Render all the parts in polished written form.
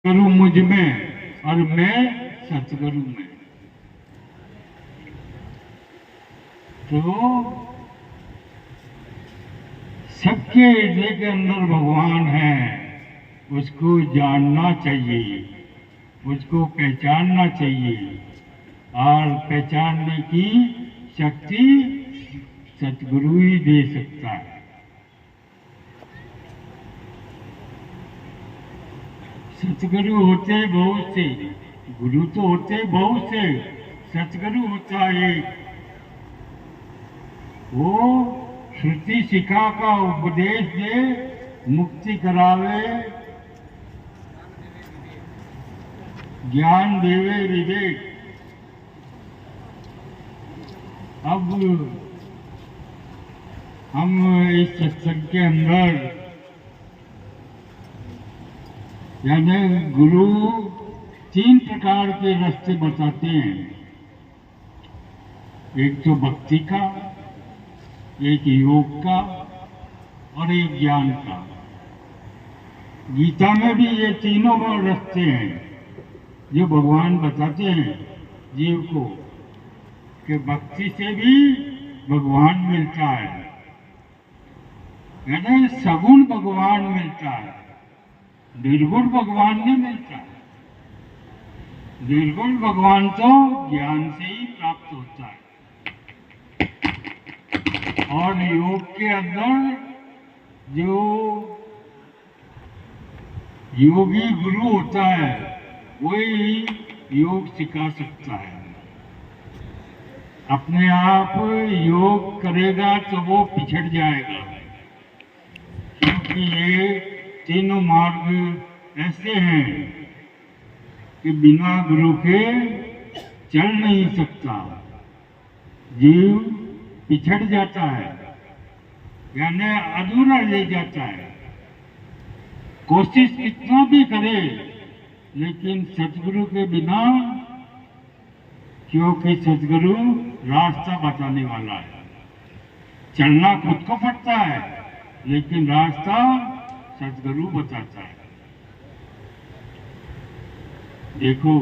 गुरु मुझ में और मैं सतगुरु में। तो सबके हृदय के अंदर भगवान है, उसको जानना चाहिए, उसको पहचानना चाहिए और पहचानने की शक्ति सतगुरु ही दे सकता है। सतगुरु होते बहुत से, गुरु तो होते बहुत से, सतगुरु होता एक। वो श्रुति शिखा का उपदेश दे, मुक्ति करावे, ज्ञान देवे विवेक। अब हम इस सत्संग के अंदर यानी गुरु 3 प्रकार के रास्ते बताते हैं। एक तो भक्ति का, एक योग का और एक ज्ञान का। गीता में भी ये तीनों रास्ते हैं जो भगवान बताते हैं जीव को कि भक्ति से भी भगवान मिलता है, यानी सगुण भगवान मिलता है, निर्गुण भगवान नहीं मिलता। निर्गुण भगवान तो ज्ञान से ही प्राप्त होता है। और योग के अंदर जो योगी गुरु होता है वही योग सिखा सकता है। अपने आप योग करेगा तो वो पिछड़ जाएगा, क्योंकि ये तीनों मार्ग ऐसे हैं कि बिना गुरु के चल नहीं सकता। जीव पिछड़ जाता है, यानी अधूरा ले जाता है। कोशिश कितना भी करे लेकिन सतगुरु के बिना, क्योंकि सतगुरु रास्ता बताने वाला है। चलना खुद को पड़ता है लेकिन रास्ता सतगुरु बताता है। देखो,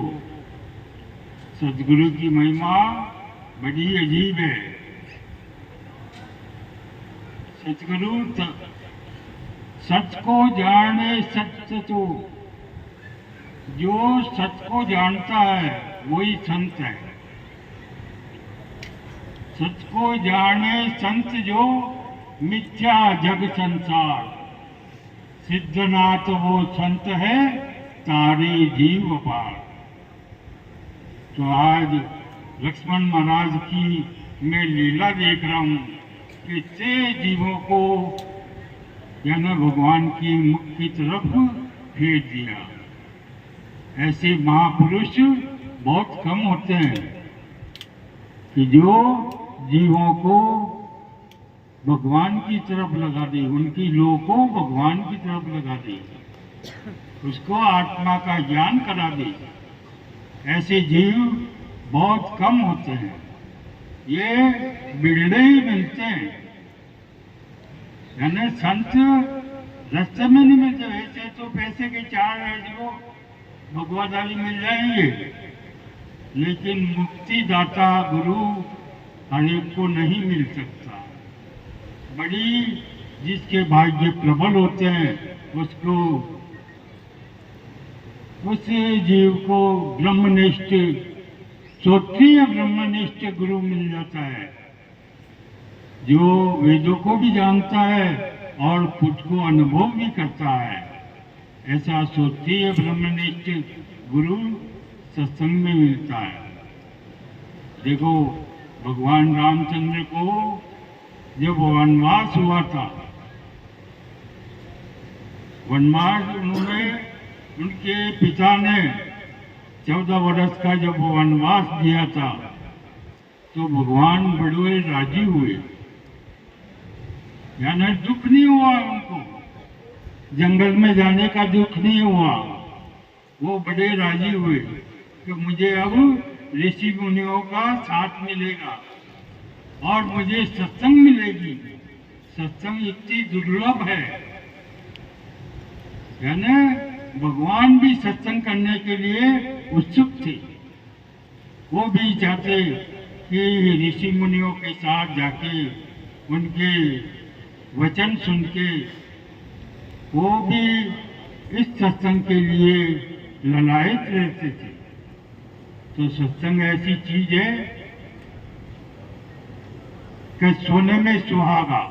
सतगुरु की महिमा बड़ी अजीब है। सतगुरु सच को जाने सत्य तो, जो सच को जानता है वही संत है। सच को जाने संत जो, मिथ्या जग संसार। सिद्धनाथ वो संत है, तारे जीव अपार। तो आज लक्ष्मण महाराज की मैं लीला देख रहा हूँ कि 6 जीवों को यानी भगवान की मुख की तरफ फेर दिया। ऐसे महापुरुष बहुत कम होते हैं कि जो जीवों को भगवान की तरफ लगा दे, उनकी लों को भगवान की तरफ लगा दे, उसको आत्मा का ज्ञान करा दे। ऐसे जीव बहुत कम होते हैं, ये मिलने ही मिलते हैं। यानी संत रास्ते में नहीं मिलते। ऐसे तो पैसे के 4 जो भगवत आदि मिल जाएंगे, लेकिन मुक्ति दाता गुरु हर एक को नहीं मिल सकता। बड़ी जिसके भाग्य प्रबल होते हैं उसको, उस जीव को ब्रह्मनिष्ठ, क्षत्रिय ब्रह्मनिष्ठ गुरु मिल जाता है, जो वेदों को भी जानता है और खुद को अनुभव भी करता है। ऐसा क्षत्रिय ब्रह्मनिष्ठ गुरु सत्संग में मिलता है। देखो, भगवान रामचंद्र को जब वनवास हुआ था, वनवास उन्होंने, उनके पिता ने 14 वर्ष का जब वनवास दिया था तो भगवान बड़े राजी हुए, यानी दुख नहीं हुआ उनको, जंगल में जाने का दुख नहीं हुआ। वो बड़े राजी हुए कि मुझे अब ऋषि मुनियों का साथ मिलेगा और मुझे सत्संग मिलेगी। सत्संग इतनी दुर्लभ है, यानी भगवान भी सत्संग करने के लिए उत्सुक थे। वो भी चाहते कि ऋषि मुनियों के साथ जाके उनके वचन सुन के वो भी इस सत्संग के लिए ललायत रहते थे। तो सत्संग ऐसी चीज है कि सोने में सुहागा,